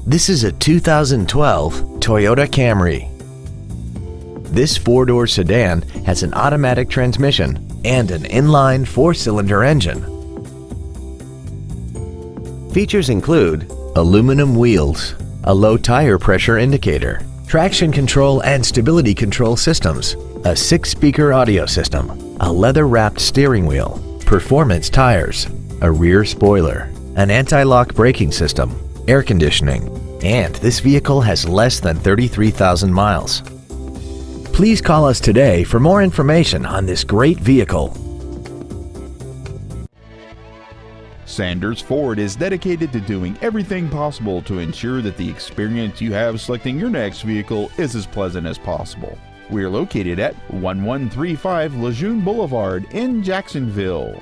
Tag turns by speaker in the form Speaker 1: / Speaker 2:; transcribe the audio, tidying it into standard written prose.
Speaker 1: This is a 2012 Toyota Camry. This four-door sedan has an automatic transmission and an inline four-cylinder engine. Features include aluminum wheels, a low tire pressure indicator, traction control and stability control systems, a 6-speaker audio system, a leather-wrapped steering wheel, performance tires, a rear spoiler, an anti-lock braking system, air conditioning, and this vehicle has less than 33,000 miles. Please call us today for more information on this great vehicle.
Speaker 2: Sanders Ford is dedicated to doing everything possible to ensure that the experience you have selecting your next vehicle is as pleasant as possible. We are located at 1135 Lejeune Boulevard in Jacksonville.